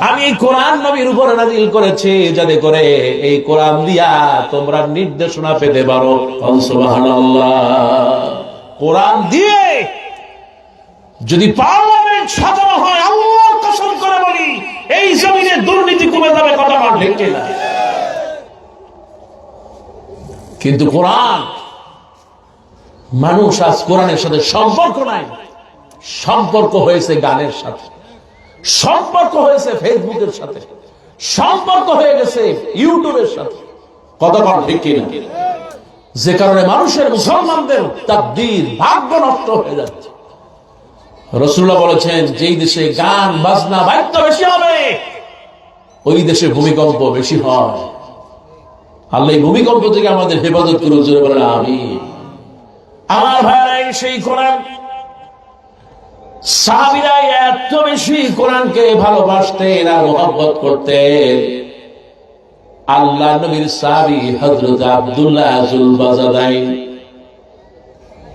আমি এই কোরআন নবীর উপরে নাযিল করেছি যাতে করে এই কোরআন দিয়া তোমরা নির্দেশনা পেতে পারো। সুবহানাল্লাহ। কোরআন দিয়ে যদি পার্লামেন্ট সাজানো হয়, আল্লাহর কসম করে বলি এই জমিনে দুর্নীতি কমে যাবে। কথা বল ঠিক কিনা? কিন্তু কোরআন, মানুষ আজ কোরআনের সাথে সম্পর্ক নাই। সম্পর্ক হয়েছে গানের সাথে, সম্পর্ক হয়েছে ফেসবুকের সাথে, সম্পর্ক হয়ে গেছে ইউটিউবের সাথে। কথা বল ঠিক কিনা? যে কারণে মানুষের, মুসলমানদের তাকদীর, ভাগ্য নষ্ট হয়ে যাচ্ছে। রাসূলুল্লাহ বলেছেন, যেই দেশে গান বাজনা বাদ্য বেশি হবে ওই দেশে ভূমিকম্প বেশি হয়। আল্লাহ এই ভূমিকম্প থেকে আমাদের হেফাজত করুন, জোরে বলেন আমিন। আমার ভাইরাই সেই কোরআন, সাহাবীরা এত বেশি কোরআনকে ভালোবাসতেন আর মহব্বত করতেন। আল্লাহ নবীর সাহাবী হযরত আব্দুল্লাহ যুল বাজাদাইন,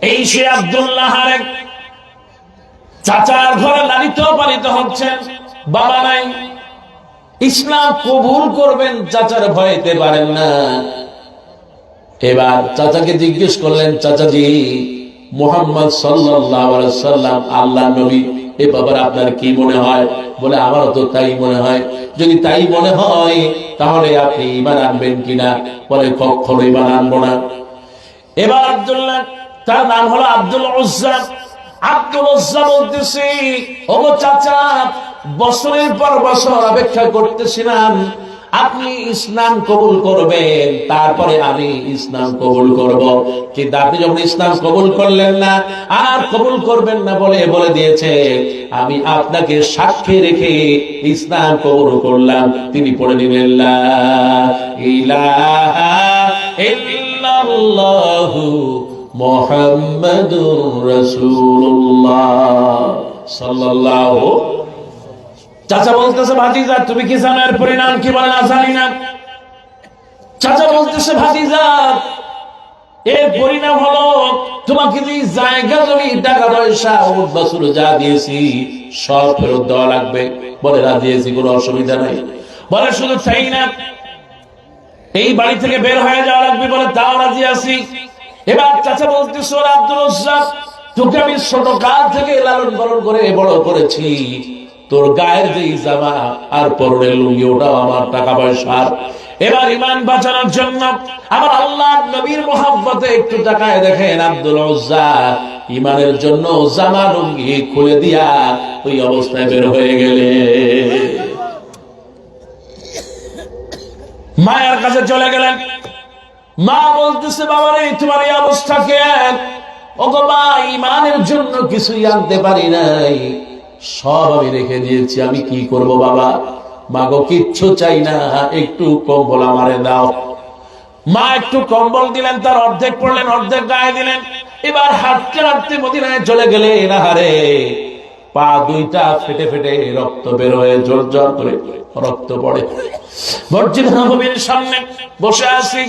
এই সে আব্দুল্লাহ আরেক চাচার ঘরে লালিত পালিত হচ্ছেন, বাবা নাই। ইসলাম কবুল করবেন চাচার ভয়তে পারেন না। এবার চাচাকে জিজ্ঞেস করলেন, চাচাজি মুহাম্মদ সাল্লাল্লাহু আলাইহি ওয়াসাল্লাম আল্লাহর নবী, এ ব্যাপারে আপনার কি মনে হয়? বলে, আমারও তো তাই মনে হয়। যদি তাই মনে হয় তাহলে আপনি ঈমান আনবেন কিনা? বলে, কখনো ঈমান আনবো না। এবার আব্দুল্লাহ, তার নাম হলো আব্দুল উজ্জা, আব্দুল উজ্জা বলতেছি, ও চাচা, বছরের পর বছর অপেক্ষা করতেছিলাম আপনি ইসলাম কবুল করবেন, তারপরে আমি ইসলাম কবুল করব। কিন্তু আপনি যখন ইসলাম কবুল করলেন না আর কবুল করবেন না বলে দিয়েছে, আমি আপনাকে সাক্ষী রেখে ইসলাম কবুল করলাম। তিনি পড়ে দিলেন, লা ইলাহা ইল্লাল্লাহু মুহাম্মাদুর রাসূলুল্লাহ সাল্লাল্লাহু। চাচা বলতেছে, ভাতিজা তুমি কি জানো এর পরিণাম কি? বলে, না জানি না। চাচা বলতেছে, ভাতিজা এর পরিণাম হলো তোমাকে যে জায়গা জমি টাকা পয়সা ওট বছর যা দিয়েছি সব ফেরত দেওয়া লাগবে। বলে, রাজি আছি, কোনো অসুবিধা নাই। বলে, শুধু চাই না, এই বাড়ি থেকে বের হয়ে যাওয়া লাগবে। বলে, তাও রাজি আছি। এবার চাচা বলতেছে, ওরে আব্দুল উজ্জা, তোকে আমি ছোট কাল থেকে লালন পালন করে বড় করেছি, তোর গায়ের যে জামা আর পরনের লুঙ্গি ওটাও আমার টাকা পয়সার। এবার ঈমান বাঁচানোর জন্য আমার আল্লাহর নবীর মুহাব্বতে একটু তাকায় দেখেন, আব্দুল উজ্জা ঈমানের জন্য জামা লুঙ্গি খুলে দিয়া ওই অবস্থায় বের হয়ে গেলে। মায়ের কাছে চলে গেলেন। মা বলতেছে, বাবা রে, তোমার এই অবস্থা কেন? ও গো মা, ঈমানের জন্য কিছুই আনতে পারি নাই, সব আমি রেখে দিয়েছি, আমি কি করব বাবা? মা গো, কিচ্ছু চাই না, একটু কম্বল আমারে দাও। মা একটু কম্বল দিলেন, তার অর্ধেক পড়লেন, অর্ধেক গায়ে দিলেন। এবার হাঁটতে হাঁটতে মদিনায় চলে গেলেন। আহারে, পা দুইটা ফেটে ফেটে রক্ত বের হয়ে জোর জোর করে রক্ত পড়ে। মসজিদ নববীর সামনে বসে আছি,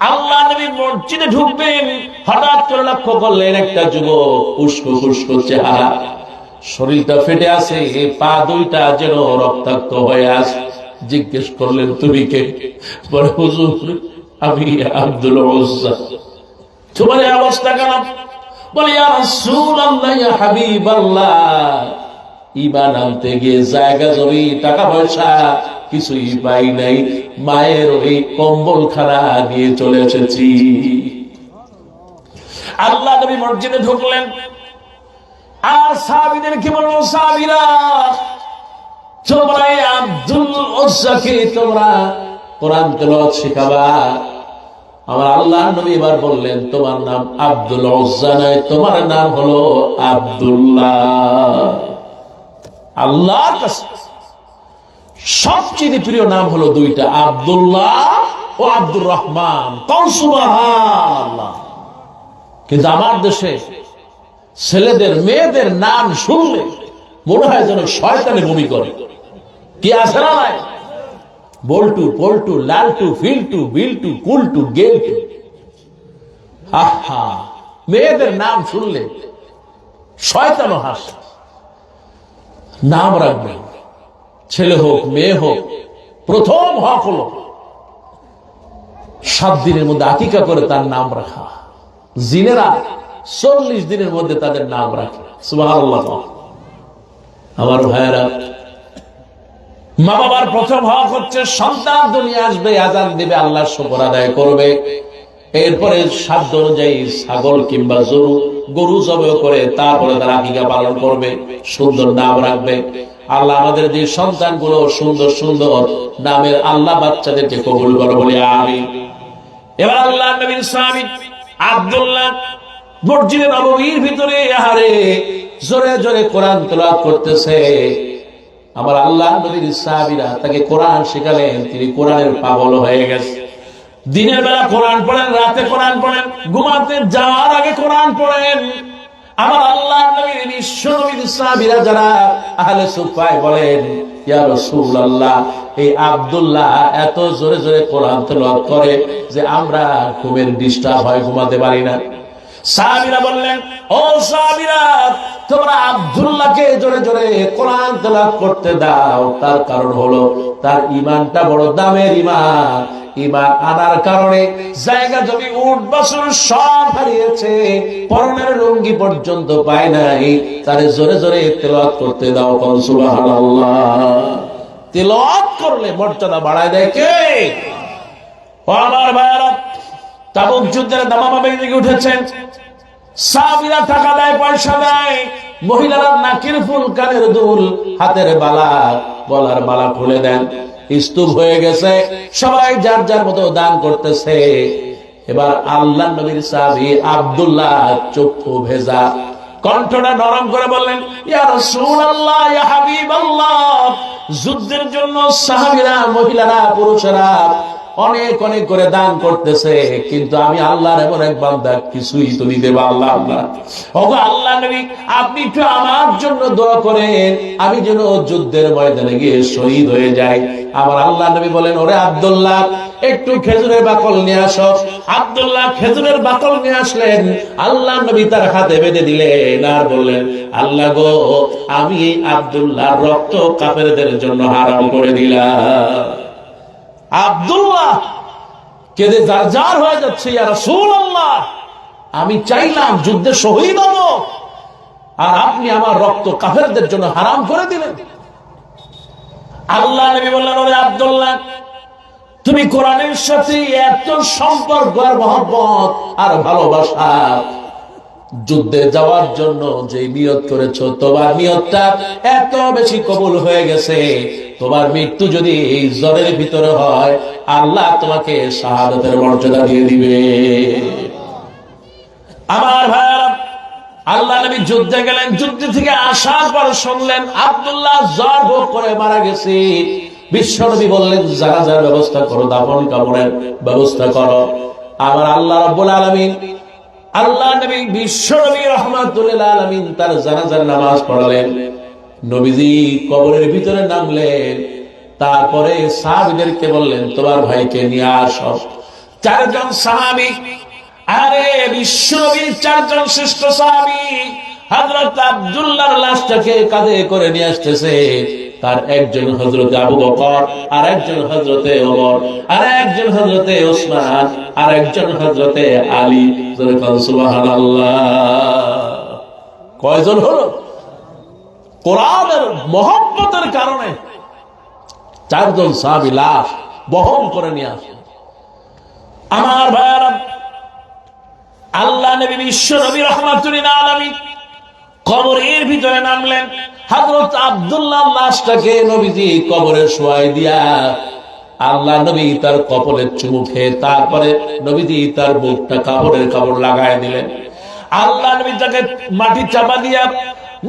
আল্লাহ নবী মসজিদে ঢুকবেন, হঠাৎ করে লক্ষ্য করলেন একটা যুবক, উস্কো খুস্কো চেহারা, শরীরটা ফেটে আছে, পা দুইটা যেন রক্তাক্ত হয়ে আছে। জিজ্ঞেস করলেন, তুমি কে? বলে, হুজুর আমি আব্দুল উজ্জা। তোমার এই অবস্থা কেন? বলে, ইয়া রাসূলুল্লাহ, ইয়া হাবিবাল্লাহ, ঈমান আনতে গিয়ে জায়গা জমি টাকা পয়সা কিছুই পাই নাই, মায়ের ওই কম্বলখানা নিয়ে চলে এসেছি। আল্লাহ নবী মসজিদে ঢুকলেন, আর সাহাবীদের কি বলবো, সাহাবীরা, তোমরা আব্দুল উজ্জাকে তোমরা কোরআন তেলাওয়াত শিখাবা। আমার আল্লাহ নবী এবার বললেন, তোমার নাম আব্দুল উজ্জা নয়, তোমার নাম হলো আব্দুল্লাহ। আল্লাহর কাছে সবচেয়ে প্রিয় নাম হলো দুইটা, আব্দুল্লাহ ও আব্দুর রহমান। সুবহানাল্লাহ। কিন্তু আমার দেশে ছেলেদের মেয়েদের নাম শুনলে মনে হয় যেন শয়তানে বমি করে। কি আছে না নাই? বল্টু, পল্টু, লালটু, ফিল্টু, বিল্টু, কুলটু, গেলটু। আহা, মেয়েদের নাম শুনলে শয়তানও হাসে। নাম রাখবেন, ছেলে হোক মেয়ে হোক, প্রথম হক হলো 7 দিনের মধ্যে আকিকা করে তার নাম রাখা। জিনেরা 40 দিনের মধ্যে তাদের নাম রাখে। সুবহানাল্লাহ। আমার ভাইয়েরা, মা বাবার প্রথম হক হচ্ছে সন্তান দুনিয়া আসবে, আযান দিবে, আল্লাহর শুকর আদায় করবে, এরপরে সাধ্য অনুযায়ী ছাগল কিংবা গরু জবাই করে তারপরে তারা আকিকা পালন করবে, সুন্দর নাম রাখবে। আল্লাহ আমাদের যে সন্তানগুলো সুন্দর সুন্দর নামের আল্লাহ বাচ্চাদেরকে কবুল করে বলি আমিন। এবার আল্লাহ নবীর সাহাবী আব্দুল্লাহ মসজিদে নববীর ভিতরে আহারে জোরে জোরে কোরআন তেলাওয়াত করতেছে। আমার আল্লাহ নবীর সাহাবীরা তাকে কোরআন শেখালেন, তিনি কোরআনের পাগল হয়ে গেছে। দিনের বেলা কোরআন পড়েন, রাতে কোরআন পড়েন, ঘুমাতে যাওয়ার আগে কোরআন পড়েন। আমার আল্লাহ নবীর বিশ্ব নবীর সাহাবীরা যারা আহলে সুফায় বলেন, ইয়া রাসূলুল্লাহ, এই আব্দুল্লাহ এত জোরে জোরে কোরআন তেলাওয়াত করে যে আমরা ঘুমের ডিস্টার্ব হয়, ঘুমাতে পারি না। সাহাবীরা বললেন, ও সাহাবীরা, তোমরা আব্দুল্লাহকে জোরে জোরে কোরআন তেলাওয়াত করতে দাও। তার কারণ হলো তার ঈমানটা বড় দামের ঈমান। ঈমান আনার কারণে জায়গা জমি উট বাছুর সব হারিয়েছে, পরনের লুঙ্গি পর্যন্ত পায় নাই। তারে জোরে জোরে তেলাওয়াত করতে দাও। কোন সুবহানাল্লাহ। তেলাওয়াত করলে মর্যাদা বাড়ায় দেয় কে? ও আমার ভাইরা, তাবুক যুদ্ধের দামামা বেগে উঠেছেন। সাহাবীরা টাকা দেয়, পয়সা দেয়, মহিলারা নাকের ফুল, কানের দুল, হাতের বালা, গলার বালা খুলে দেন। স্তূপ হয়ে গেছে, সবাই যার যার মতো দান করতেছে। এবার আল্লাহ নবীর সাহাবী আব্দুল্লাহ চক্ষু ভেজা, কণ্ঠটা নরম করে বললেন, ইয়া রাসূলুল্লাহ, ইয়া হাবিবাল্লাহ, যুদ্ধের জন্য সাহাবীরা, মহিলারা, পুরুষেরা অনেক অনেক করে দান করতেছে, কিন্তু আমি আল্লাহর এমন এক বান্দা, কিছুই তো দিতে পারলাম আল্লাহ। ওগো আল্লাহ নবী, আপনি একটু আমার জন্য দোয়া করেন, আমি যেন যুদ্ধের ময়দানে গিয়ে শহীদ হয়ে যাই। আমার আল্লাহ নবী বলেন, ওরে আব্দুল্লাহ, একটু খেজুরের বাকল নিয়ে আসো। আব্দুল্লাহ খেজুরের বাকল নিয়ে আসলেন, আল্লাহ নবী তার হাতে বেঁধে দিলেন আর বললেন, আল্লাহ গো, আমি আব্দুল্লাহ রক্ত কাফেরদের জন্য হারাম করে দিলাম। আব্দুল্লাহ কেঁদে জারজার হয়ে যাচ্ছে, ইয়া রাসূলুল্লাহ, আমি চাইলাম যুদ্ধে শহীদ হব, আর আপনি আমার রক্ত কাফেরদের জন্য হারাম করে দিলেন। আল্লাহ নবী বললেন, ওরে আব্দুল্লাহ, তুমি কোরআনের সাথে এত সম্পর্ক আর মহব্বত আর ভালোবাসা, যুদ্ধে যাওয়ার জন্য যে নিয়ত করেছো, তোমার নিয়তটা এত বেশি কবুল হয়ে গেছে। তোমার মৃত্যু যদি এই জ্বরের ভিতরে হয়, আল্লাহ তোমাকে শাহাদাতের মর্যাদা দিয়ে দিবে। আমার ভাইরা, আল্লাহ নবী যুদ্ধে গেলেন, যুদ্ধ থেকে আসার পর শুনলেন আব্দুল্লাহ জ্বর ভোগ করে মারা গেছে। বিশ্ব নবী বললেন, জানাজার ব্যবস্থা করো, দাফন কাফনের ব্যবস্থা করো। আমার আল্লাহ রাব্বুল আলামিন, আল্লাহ নবী বিশ্ব নবী রাহমাতুল লিল আলামিন তার জানাজার নামাজ পড়ালেন। নবীজি কবরের ভিতরে নামলেন, তারপরে সাহাবীদেরকে বললেন, তোমার ভাইকে নিয়ে আসো। 4 জন সাহাবী, আরে বিশ্ব নবীর 4 জন শ্রেষ্ঠ সাহাবী হযরত আব্দুল্লাহর লাশটাকে কাঁধে করে নিয়ে আসতেছে। তার একজন হযরতে আবু বকর, আর একজন হযরতে ওমর, আর একজন হযরতে ওসমান, আর একজন হযরতে আলী। সুবহানাল্লাহ। কয়জন হলো? কোরআনের মহব্বতের কারণে 4 জন সাহাবী লাশ বহন করে নিয়ে আসে। আমার ভাইরা, আল্লাহ নবী বিশ্ব নবী রাহমাতুল লিল আলামিন কবরের ভিতরে নামলেন। হযরত আব্দুল্লাহ লাশটাকে নবীজি কবরে শোয়াই দিয়া আল্লাহ নবী তার কপালে চুমু খেয়ে, তারপরে নবীজি তার বুকটা কাপড় লাগায় দিলেন। আল্লাহ নবী তাকে মাটি চাপা দিয়া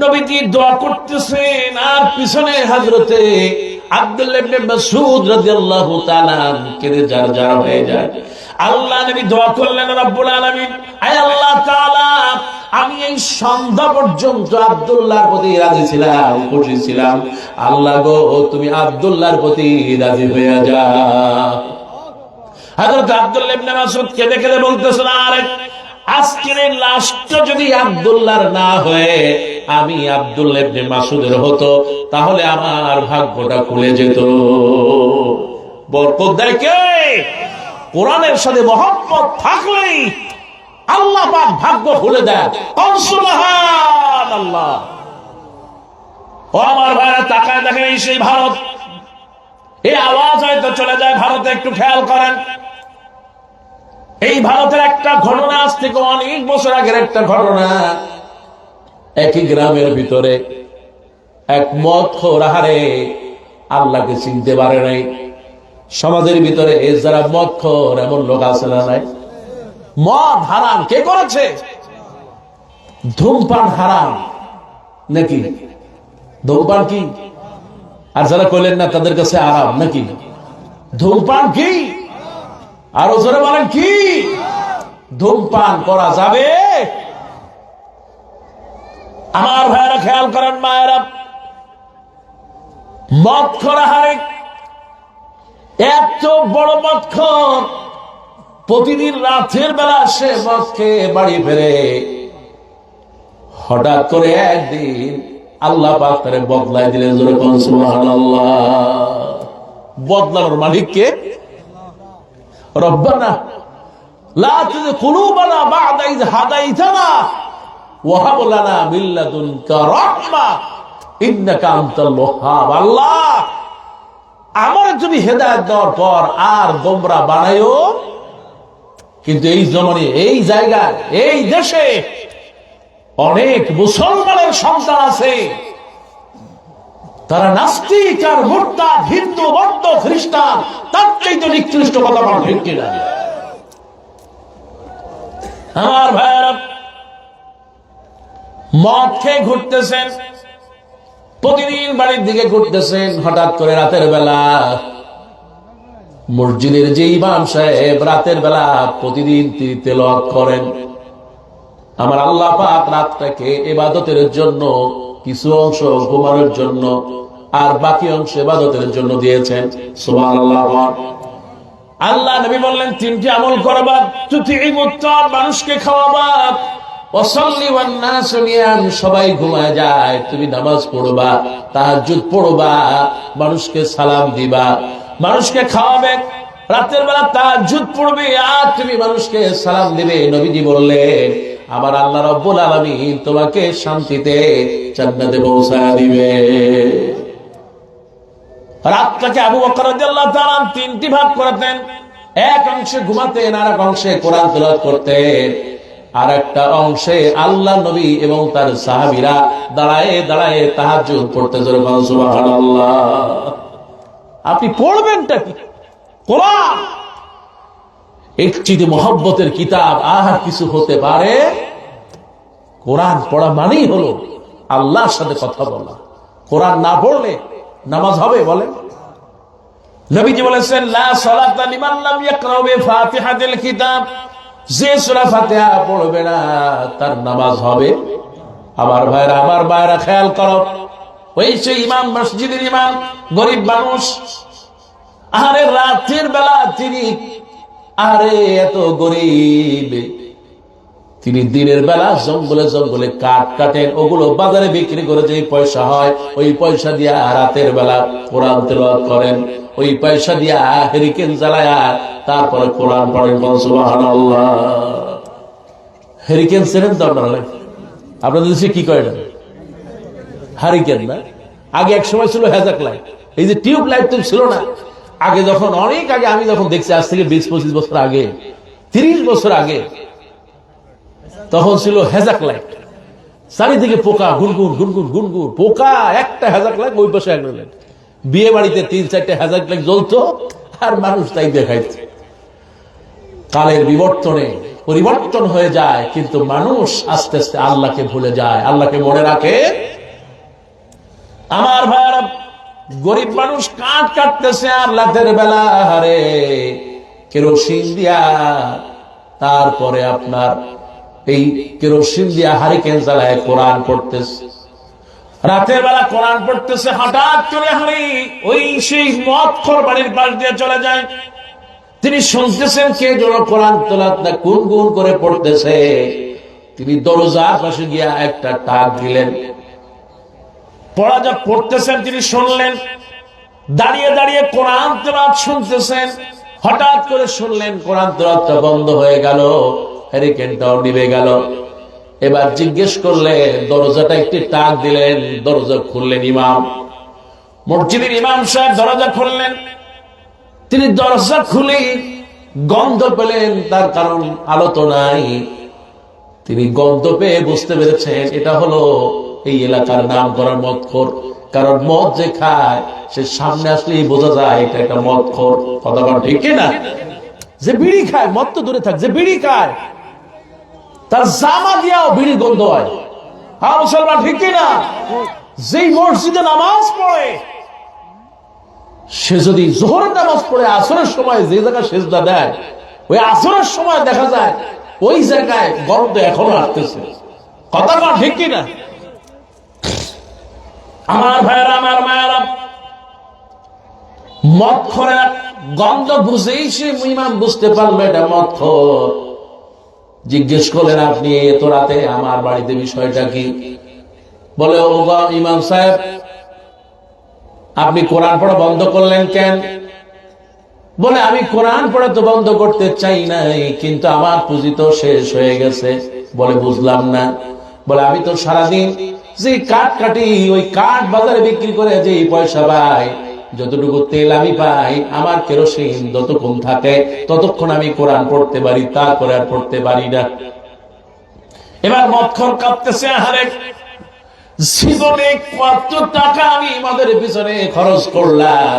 নবীজি দোয়া করতেছেন, আর পিছনে হযরতে আব্দুল্লাহ ইবনে মাসউদ রাদিয়াল্লাহু তাআলা কেঁদে জারজার হয়ে যায়। আল্লাহ নবী দোয়া করলেন, রব্বুল আলামিন, আয় আল্লাহ তাআলা, আমি এই সন্ধ্যা পর্যন্ত আব্দুল্লাহর প্রতি রাজি ছিলাম, খুশি ছিলাম। আল্লাহ গো, তুমি আব্দুল্লাহর প্রতি রাজি হয়ে যাও। হযরত আব্দুল্লাহ ইবনে মাসউদ কেঁদে কেঁদে বলতেছেন, আরে আজকের এই লাশটা যদি আব্দুল্লাহর না হয়ে আমি আব্দুল্লাহ ইবনে মাসউদের হতো, তাহলে আমার ভাগ্যটা খুলে যেত। বরকত দেয় কে? কোরআনের সাথে মহব্বত থাকলেই আল্লাহ পাক ভাগ্য খুলে দেয়। সুবহানাল্লাহ। ও আমার ভাইরা, তাকায় দেখেন, এই সেই ভারত। এই আওয়াজ হয়তো চলে যায় ভারতে, একটু খেয়াল করেন। এই ভারতের একটা ঘটনা, আজ থেকে অনেক বছর আগের একটা ঘটনা। একই গ্রামের ভিতরে এক মদখোর আহারে আল্লাহকে চিনতে পারে নাই। সমাজের ভিতরে যারা মদখোর, এমন লোক আছে না নাই? মদ হারাম কে করেছে? ধূমপান হারাম নাকি? ধূমপান কি? আর যারা কইলেন না তাদের কাছে আরাম নাকি? ধূমপান কি? আরো জোরে বলেন কি? ধূমপান করা যাবে? আমার ভাইয়েরা খেয়াল করেন, মায়েরা, মদখোর আহারে এত বড় মদখোর, প্রতিদিন রাতের বেলা সে মদ খেয়ে বাড়ি ফেরে। হঠাৎ করে একদিন আল্লাহ পাক তারে বদলায় দিলেন। জোরে কোন সুবহানাল্লাহ। বদলানোর মালিক কে? রব্বানা লা তুযিগ কুলুবানা বা'দা ইয হাদাইতানা ওয়া হাব লানা মিন লাদুনকা রাহমা ইন্নাকা আনতাল ওয়াহ্হাব। আল্লাহ, আমার তুমি হেদায়েত দেওয়ার পর আর গোমরা বানায়ো। কিন্তু এই জমানে, এই জায়গায়, এই দেশে অনেক মুসলমানের সন্তান আছে, তারা নাস্তিক আর মুরতাদ, হিন্দু, বৌদ্ধ, খ্রিস্টান, তার চাইতে নিকৃষ্ট কথা বলা ঠিক কিনা? আমার ভাইয়েরা, মদ খেয়ে ঘুরতেছেন, প্রতিদিন বাড়ির দিকে ঘুরতেছেন। হঠাৎ করে রাতের বেলা মসজিদের যে ইমাম সাহেব রাতের বেলা প্রতিদিন তিনি তেলাওয়াত করেন, আমার আল্লাহ পাক রাতটাকে ইবাদতের জন্য কিছু অংশ ঘুমানোর জন্য আর বাকি অংশ ইবাদতের জন্য দিয়েছেন। সুবহানাল্লাহ। আল্লাহ নবী বললেন, তিনটি আমল করবা। তুতিইমুত তা'আম, মানুষকে খাওয়াবা। ওয়াসাল্লি ওয়ান নাসু নিয়াম, সবাই ঘুমায় যায়, তুমি নামাজ পড়বা, তাহাজ্জুদ পড়বা, মানুষকে সালাম দিবা। মানুষকে খাওয়াবে, রাতের বেলা তাহাজ্জুদ পড়বে, আর তুমি মানুষকে সালাম দিবে। নবীজি বললেন, আমার আল্লাহ রাব্বুল আলামিন তোমাকে শান্তিতে জান্নাতে পৌঁছায় দিবে। রাতটাকে আবু বকর রাদিয়াল্লাহু তাআলা তিনটি ভাগ করতেন। এক অংশে ঘুমাতেন, আর এক অংশে কোরআন তেলাওয়াত করতেন, আর একটা অংশে আল্লাহ নবী এবং তার সাহাবীরা দাঁড়ায় দাঁড়ায় তাহাজ্জুদ পড়তে। সুবহানাল্লাহ। আপনি পড়বেনটা কি? কোরআন। এর চেয়ে মহব্বতের কিতাব আর কিছু হতে পারে? কোরআন পড়া মানেই হলো আল্লাহর সাথে কথা বলা। কোরআন না পড়লে নামাজ হবে? বলেন। নবীজি বলেছেন, লা সালাতা লিমান লাম ইয়াকরা বিফাতিহাতিল কিতাব, যে সূরা ফাতিহা পড়বে না তার নামাজ হবে? আমার ভাইরা, আমার ভাইরা, খেয়াল করো, ওই সেই ইমাম, মসজিদের ইমাম, গরিব মানুষ, আরে রাতের বেলা তিনি, আরে এত গরিব, তিনি দিনের বেলা জঙ্গলে জঙ্গলে কাঠ কাটেন, ওগুলো বাজারে বিক্রি করে যে পয়সা হয়, ওই পয়সা দিয়া রাতের বেলা কোরআন তেলাওয়াত করেন, ওই পয়সা দিয়া হেরিকেন জ্বালায়া তারপরে কোরআন পড়েন। সুবহানাল্লাহ। হেরিকেন চেনেন তো আপনারা? আপনাদের দেশে কি করে? হারিকেন না? আগে এক সময় ছিল হেজাক লাইট। এই যে টিউব লাইট তো ছিল না আগে, যখন অনেক আগে, আমি যখন দেখছি আজ থেকে 20-25 বছর আগে, 30 বছর আগে, তখন ছিল হেজাক লাইট। চারিদিকে পোকা, গুনগুন গুনগুন গুনগুন পোকা, একটা হেজাক লাইট, ওই পাশে একটা লাইট। বিয়ে বাড়িতে 3-4টে হেজাক লাইট জ্বলতো, আর মানুষ তাই দেখাইছে। কালের বিবর্তনে পরিবর্তন হয়ে যায়, কিন্তু মানুষ আস্তে আস্তে আল্লাহকে ভুলে যায়, আল্লাহকে মনে রাখে। আমার ভাইরা, গরিব মানুষ কাঠ কাটতেছে, আর রাতের বেলা হারে কেরোসিন দিয়া, তারপরে আপনার এই কেরোসিন দিয়া হারিকেন জ্বালায় কোরআন পড়তেছে। রাতের বেলা কোরআন পড়তেছে, হঠাৎ করে হারি ওই সেই মদখোর বাড়ির পাশ দিয়ে চলে যায়। তিনি শুনতেছেন কে যেন কোরআন তেলাওয়াত না গুনগুন করে পড়তেছে। তিনি দরজার পাশে গিয়া একটা টাক দিলেন। পড়া যা পড়তেছেন তিনি শুনলেন, দাঁড়িয়ে দাঁড়িয়ে কোরআন তেলাওয়াত শুনতেছেন। হঠাৎ করে শুনলেন কোরআন তেলাওয়াতটা বন্ধ হয়ে গেল, হ্যারিকেনটাও নিভে গেল। এবার জিজ্ঞেস করলেন, দরজাটা একটি টাক দিলেন, দরজা খুললেন ইমাম, মসজিদের ইমাম সাহেব দরজা খুললেন। তিনি দরজা খুলে গন্ধ পেলেন, তার কারণ আলো তো নাই। তিনি গন্ধ পেয়ে বুঝতে পেরেছেন এটা হলো এই এলাকার নাম করা মদখোর। কারণ মদ যে খায় সে সামনে আসলেই বোঝা যায় এটা একটা মদখোর। কথা বল ঠিক না? যে বিড়ি খায়, মদ তো দূরে থাক, যে বিড়ি খায় তার জামা দিয়াও বিড়ি গন্ধ হয়। হ্যাঁ মুসলমান ঠিক না? যেই মসজিদে নামাজ পড়ে সে যদি জোহরের নামাজ পড়ে আসরের সময় যে জায়গায় সেজদা দেয়, ওই আসরের সময় দেখা যায় ওই জায়গায় গন্ধ এখনো আসতেছে। কথা বল ঠিক না? আমার ভাইয়েরা, আমার মায়েরা, মদখোরের গন্ধ বুঝেই সে ইমাম বুঝতে পারলো এটা মদখোর। জিজ্ঞেস করলেন, আপনি এত রাতে আমার বাড়িতে বিষয়টা কি? বলে, ও ইমাম সাহেব, আপনি কোরআন পড়া বন্ধ করলেন কেন? বলে, আমি কোরআন পড়া তো বন্ধ করতে চাই নাই, কিন্তু আমার পুঁজি তো শেষ হয়ে গেছে। বলে, বুঝলাম না। বলে, আমি তো সারাদিন যে কাঠ কাটি, ওই কাঠ বাজারে বিক্রি করে যে পয়সা পাই, যতটুকু তেল আমি পাই, আমার কেরোসিন যতক্ষণ থাকে ততক্ষণ আমি কোরআন পড়তে পারি, তারপরে আর পড়তে পারি না। এবার মদখোর কাঁপতেছে, আহারে জীবনে কত টাকা আমি আমাদের পিছনে খরচ করলাম,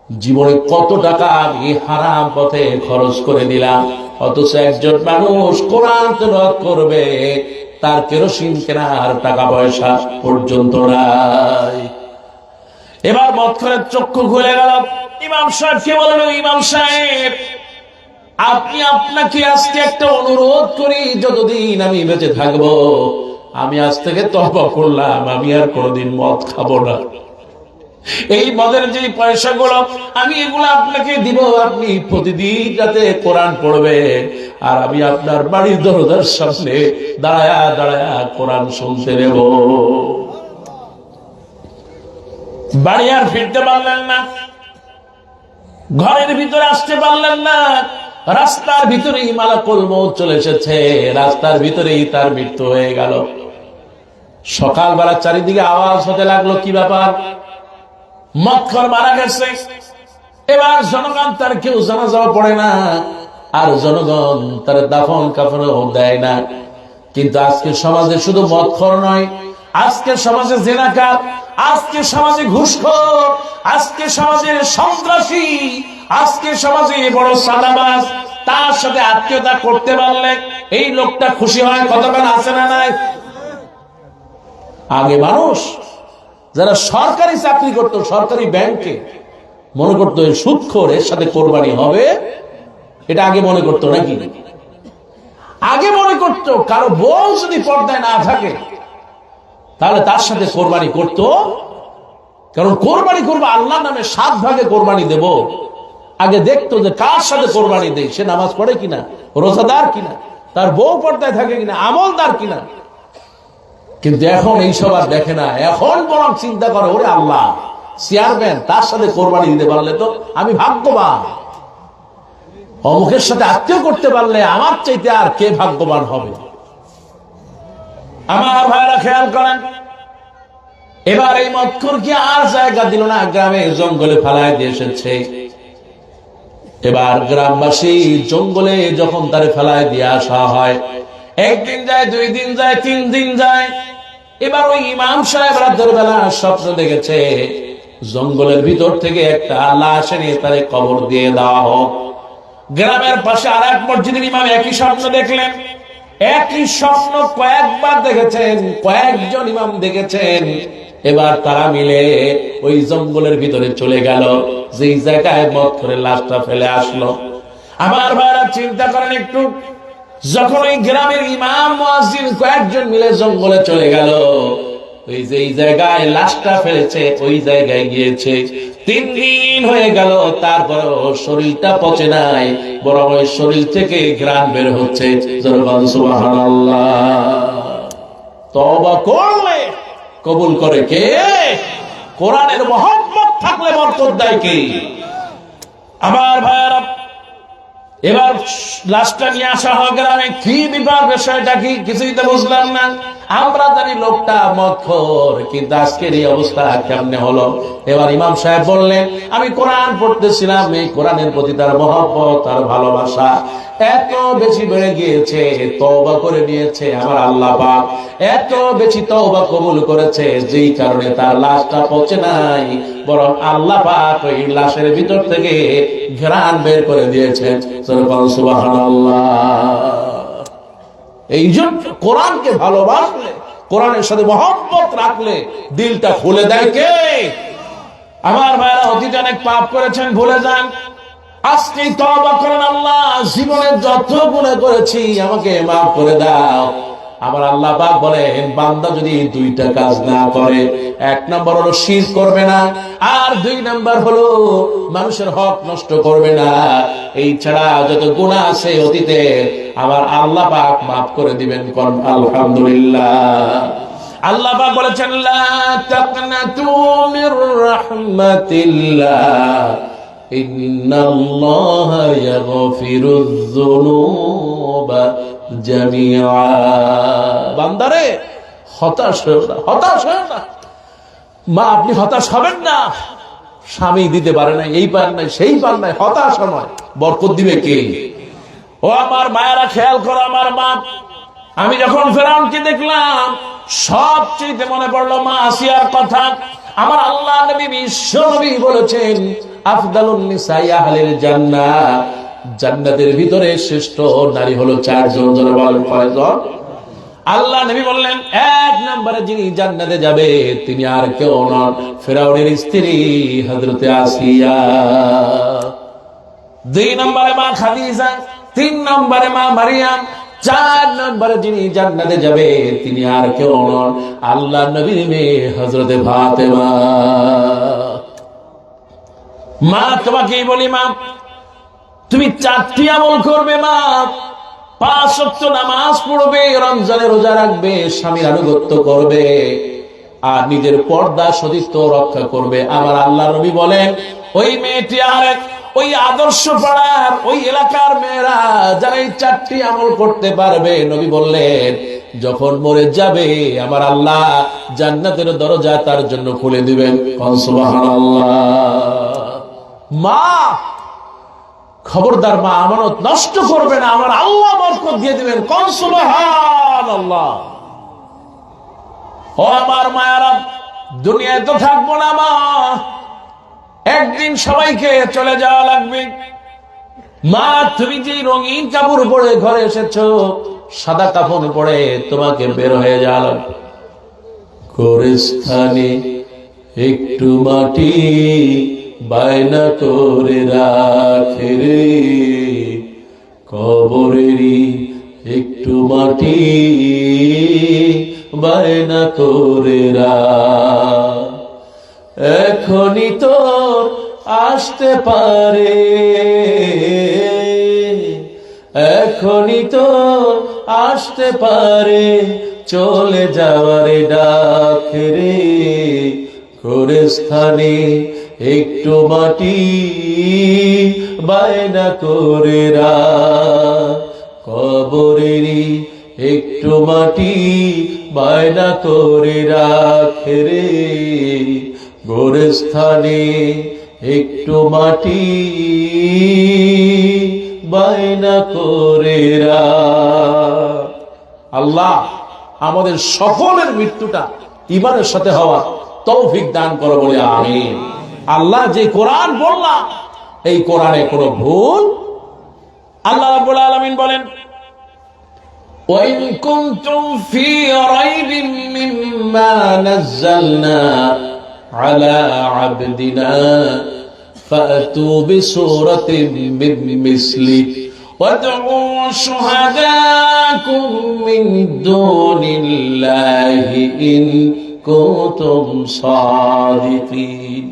জীবনে কত টাকা আমি হারাম পথে খরচ করে দিলাম, অথচ একজন মানুষ কোরআন তেলাওয়াত করবে, তার কেরোসিন কেনার টাকা পয়সা পর্যন্ত নাই। এবার মদখোরের চক্ষু খুলে গেল। ইমাম সাহেবকে বলল, ইমাম সাহেব, আপনাকে আজকে একটা অনুরোধ করি, যতদিন আমি বেঁচে থাকবো আমি আজ থেকে তওবা করলাম, আমি আর কোনোদিন মদ খাবো না। এই মদের যে পয়সাগুলো আমি এগুলো আপনাকে দিব, আপনি প্রতিদিন রাতে কোরআন পড়বেন, আর আমি আপনার বাড়ির দরজার সামনে দাঁড়ায়া দাঁড়ায়া কোরআন শুনতে নেব। বাড়ি আর ফিরতে পারলেন না, ঘরের ভিতরে আসতে পারলেন না, রাস্তার ভিতরেই মালাকুল মউত চলে এসেছে, রাস্তার ভিতরেই তার মৃত্যু হয়ে গেল। সকালবেলা চারিদিকে আওয়াজ হতে লাগলো, কি ব্যাপার? মদখোর মারা গেছে। এবার জনগণ তার কেউ জানাজাও পড়ে না, আর জনগণ তার দাফন কাফনও দেয় না। কিন্তু আজকে সমাজে শুধু মদখোর নয়, আজকে সমাজে জেনাকার, আজকে সমাজে ঘুষখোর, আজকে সমাজে সন্ত্রাসী, আজকে সমাজে বড় সাদাবাজ, তার সাথে আত্মীয়তা করতে পারলে এই লোকটা খুশি হয়। কতক্ষণ আছে না নাই? আগে মানুষ যারা সরকারি চাকরি করত, সরকারি ব্যাংকে, মনে করতো সুদখোর, এর সাথে কোরবানি হবে, এটা আগে মনে করতো নাকি? আগে মনে করতো কারো বউ যদি পর্দায় না থাকে তাহলে তার সাথে কোরবানি করত, কারণ কোরবানি করবো আল্লাহর নামে, 7 ভাগে কোরবানি দেব। আগে দেখতো যে কার সাথে কোরবানি দেয়, সে নামাজ পড়ে কিনা, রোজাদার কিনা, তার বউ পর্দায় থাকে কিনা, আমলদার কিনা। কিন্তু এখন এইসব আর দেখে না, এখন বরং চিন্তা করে, ওরে আল্লাহ, চেয়ারম্যান, তার সাথে কোরবানি দিতে পারলে তো আমি ভাগ্যবান, অমুকের সাথে আত্মীয় করতে পারলে আমার চাইতে আর কে ভাগ্যবান হবে। আমার ভাইরা খেয়াল করেন, এবার এই মদখোরকে আর জায়গা দিল না, গ্রামে জঙ্গলে ফেলায় দিয়ে এসেছে। এবার গ্রামবাসী জঙ্গলে যখন তারে ফেলায় দিয়ে আসা হয়, 1 দিন যায়, 2 দিন যায়, 3 দিন যায়। এবার ওই ইমাম সাহেব রাতের বেলা স্বপ্ন দেখেছে, জঙ্গলের ভিতর থেকে একটা লাশ এনে তারে কবর দিয়ে দেওয়া হোক। গ্রামের পাশে আর এক মসজিদের ইমাম একই স্বপ্ন দেখলেন। একই স্বপ্ন কয়েকবার দেখেছেন, কয়েকজন ইমাম দেখেছেন। এবার তারা মিলে ওই জঙ্গলের ভিতরে চলে গেল, যেই জায়গায় মদখোরের লাশটা ফেলে আসলো। আমার ভাইরা চিন্তা করেন একটু, যখন ওই গ্রামের ইমাম মুয়াজ্জিন কয়েকজন মিলে জঙ্গলে চলে গেল, ওই যে এই জায়গায় লাশটা ফেলেছে ওই জায়গায় গিয়েছে। 3 দিন হয়ে গেল, তারপরও শরীরটা পচে নাই, বরং ওই শরীর থেকে ঘ্রাণ বের হচ্ছে। সুবহানাল্লাহ। তওবা করলে কবুল করে কে? কোরআনের মহব্বত থাকলে বরকত দেয় কে? আমার ভাইয়েরা, এবার লাশটা নিয়ে আসা হয় গ্রামে। কি বিবাহ, বিষয়টা কি কিছুই তো বুঝলাম না। আমরা জানি লোকটা মদখোর, কিন্তু আজকের এই অবস্থা কেমনে হলো? এবার ইমাম সাহেব বললেন, আমি কোরআন পড়তেছিলাম, এই কোরআনের প্রতি তার মহব্বত আর ভালোবাসা এত বেশি বেড়ে গিয়েছে, তওবা করে নিয়েছে আমার আল্লাহ পাক, এত বেশি তওবা কবুল করেছে, যেই কারণে তার লাশটা পচে নাই, বরং আল্লাহ পাক ওই লাশের ভিতর থেকে ঘ্রাণ বের করে দিয়েছেন। সুবহানাল্লাহ। এই জন্য কোরআনকে ভালোবাসলে, কোরআনের সাথে মহব্বত রাখলে দিলটা খুলে দেয় কে? আমার ভাইরা, অতীতে অনেক পাপ করেছেন, ভুলে যান, আজকে তওবা করেন, আল্লাহ জীবনে যত গুনাহ করেছি আমাকে মাফ করে দাও। আমার আল্লাহ পাক বলেন, বান্দা যদি 2টা কাজ না করে, 1 নম্বর হলো শিরক করবে না, আর 2 নম্বর হলো মানুষের হক নষ্ট করবে না, এই ছাড়া যত গুনাহ আছে অতীতে আমার আল্লাহ পাক মাফ করে দিবেন। কোন আলহামদুলিল্লাহ। আল্লাহ পাক বলেছেন, লা তাকনাতু মির রাহমাতিল্লাহ ইন্নাল্লাহা ইয়াগফিরুয যুনুবা জামিআ। বান্দারে হতাশ হও না, হতাশ হও না। মা, আপনি হতাশ হবেন না। স্বামী দিতে পারে না, এই পারে না, সেই পারে না, হতাশ নয়, বরকত দিবে কে? ও আমার মায়েরা, খেয়াল করো আমার মা। আমি যখন ফেরাউনকে দেখলাম, সবচেয়ে মনে পড়লো মা আসিয়ার কথা। আমার আল্লাহ নবী, বিশ্ব নবী বলেছেন, আফদালুন নিসাই আহলিল জান্নাহ, জান্নাতের ভিতরে শ্রেষ্ঠ নারী হলো 4 জন। যারা বলেন কয়জন? আল্লাহ নবী বললেন, 1 নম্বরে যিনি জান্নাতে যাবে তিনি আর কেউ নন, ফেরাউনের স্ত্রী হযরতে আসিয়া। 2 নম্বরে মা খাদিজা, 3 নম্বরে মা মারিয়াম, 4 নম্বরে যিনি জান্নাতে যাবে তিনি আর কেউ নন, আল্লাহ নবীর মেয়ে হযরতে ফাতেমা। মা, তোমাকেই বলি মা, তুমি 4টি আমল করবে মা। 5 ওয়াক্ত নামাজ পড়বে, রমজানে রোজা রাখবে, স্বামীর আনুগত্য করবে, আর নিজের পর্দা সতীত্ব রক্ষা করবে। আমার আল্লাহ নবী বলেন, ওই মেয়েটি আর ওই আদর্শ পাড়ার ওই এলাকার মেয়েরা যারা এই 4টি আমল করতে পারবে, নবী বললেন যখন মরে যাবে আমার আল্লাহ জান্নাতের দরজা তার জন্য খুলে দিবেন। সুবহানাল্লাহ। মা, খবরদার মা, আমানত নষ্ট করবে না, আমার আল্লাহ বরকত দিয়ে দিবেন। কোন সুবহানাল্লাহ। ও আমার মায়েরা, দুনিয়ায় তো থাকবো না মা, একদিন সবাইকে চলে যাওয়া লাগবে। মা, তুমি যে রঙিন কাপড় পরে ঘরে এসেছো, সাদা কাপড় পরে তোমাকে বের হয়ে যাওয়া লাগবে। গোরস্থানে একটু মাটি বায়না করে রাখে রে, কবরেরই একটু মাটি বায়না করে রাখ। এখনই তোর আসতে পারে, এখনই তোর আসতে পারে চলে যাওয়ার ডাক রে, গোরস্থানে একটু মাটি বায়না করে রাখ, কবরেরই একটু মাটি বায়না করে রাখ রে, গোরস্থানে একটু মাটি বায়না করে রাখ। আল্লাহ আমাদের সকলের মৃত্যুটা ঈমানের সাথে হওয়া তৌফিক দান করো বলে আমিন। আল্লাহ যে কোরআন বললাম, এই কোরআনে কোনো ভুল। আল্লাহ রাব্বুল আলামিন বলেন, وَإِن كُنتُمْ فِي رَيْبٍ مِّمَّا نَزَّلْنَا عَلَى عَبْدِنَا فَأْتُوا بِسُورَةٍ مِّن مِّثْلِهِ وَادْعُوا شُهَدَاءَكُم مِّن دُونِ اللَّهِ إِن كنتم صادقين।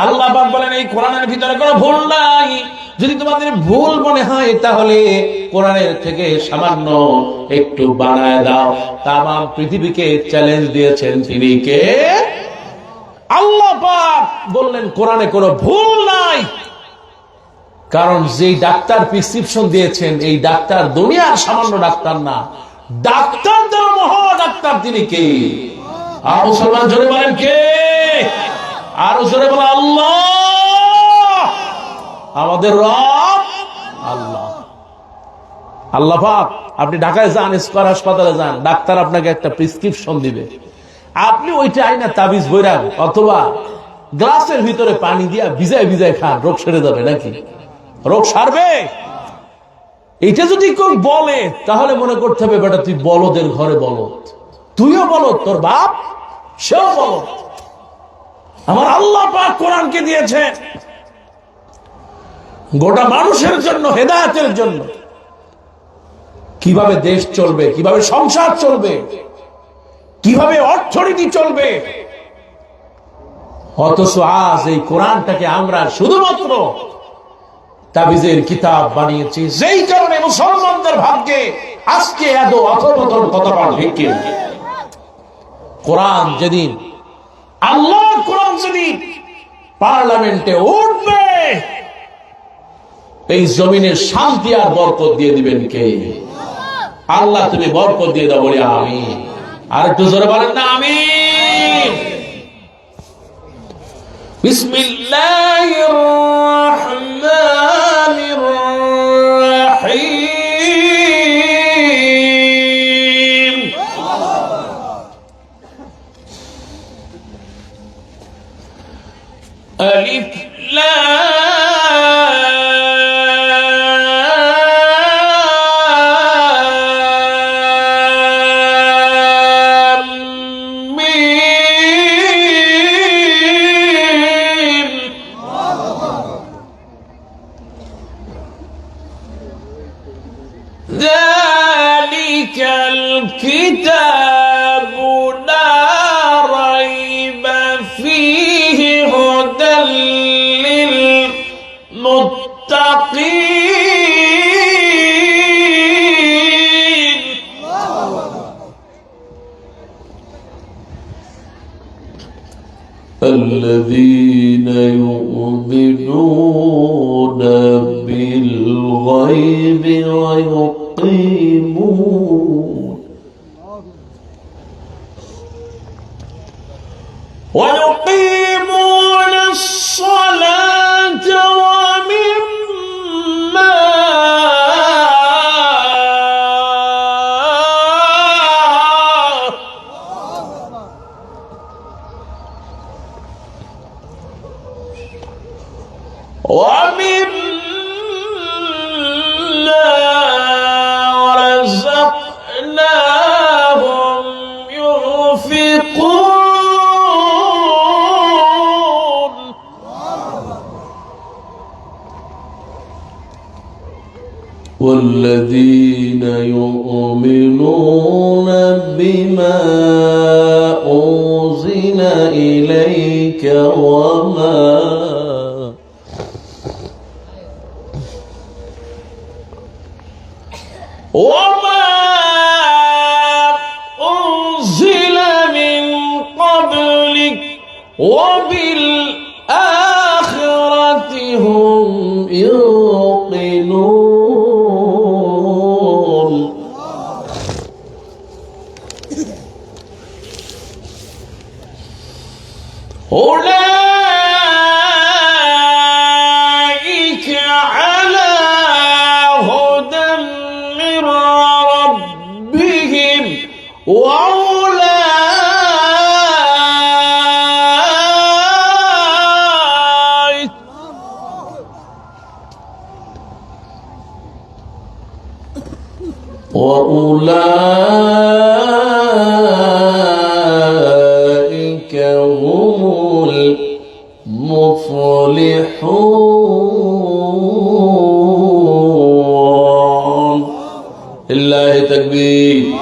আল্লাহ পাক বলেন এই কোরআনের ভিতরে কোনো ভুল নাই। যদি তোমাদের ভুল মনে হয় তাহলে কোরআনের থেকে সামান্য একটু বাড়ায় দাও। তাম পৃথিবীকে চ্যালেঞ্জ দিয়েছেন তিনি কে? আল্লাহ পাক বললেন কোরআনে কোনো ভুল নাই। কারণ যেই ডাক্তার প্রেসক্রিপশন দিয়েছেন এই ডাক্তার দুনিয়ার সামান্য ডাক্তার না, ডাক্তারদের মহা ডাক্তার তিনি কে? আর মুসলমান জোরে বলেন কে? আরো জোরে বলেন আল্লাহ। আমাদের রব আল্লাহ। আল্লাহ পাক, আপনি ঢাকায় যান, স্কয়ার হাসপাতালে যান, ডাক্তার আপনাকে একটা প্রেসক্রিপশন দিবে, আপনি ওইটা আইনা তাবিজ বইরান অথবা গ্লাসের ভিতরে পানি দিয়া ভিজায় ভিজায় খান, রোগ সেরে যাবে নাকি? রোগ সারবে? এটা যদি কেউ বলে তাহলে মনে করতে হবে বেটা তুই বলদের ঘরে বলদ, তুইও বলদ, তোর বাপ সেও বলদ। আমার আল্লাহ পাক কোরআনকে দিয়েছে গোটা মানুষের জন্য, হেদায়েতের জন্য। কিভাবে দেশ চলবে, কিভাবে সংসার চলবে, কিভাবে অর্থনীতি চলবে। অথচ আজ এই কোরআনটাকে আমরা শুধুমাত্র তাবিজের কিতাব বানিয়েছি, যেই কারণে মুসলমানদের ভাগ্যে আজকে এত অথপতন কথা ঢেকে। কোরআন যেদিন, আল্লাহর কোরআন যেদিন পার্লামেন্টে উঠবে, এই জমিনের শান্তি আর বরকত দিয়ে দিবেন কে? আল্লাহ, তুমি বরকত দিয়ে দাও বলি আমিন। আর একটু জোরে বলেন না আমিন। বিসমিল্লাহির রাহমানির রাহিম। আলিফ লাম ذلك الكتاب لا ريب فيه هدى للمتقين الذين يؤمنون بالغيب ويقيمون الصلاة ومما رزقناهم ينفقون والذين يؤمنون بما أنزل إليك وما أنزل من قبلك وبالآخرة هم يوقنون أولئك على هدى من ربهم وأولئك هم المفلحون. لله تكبير.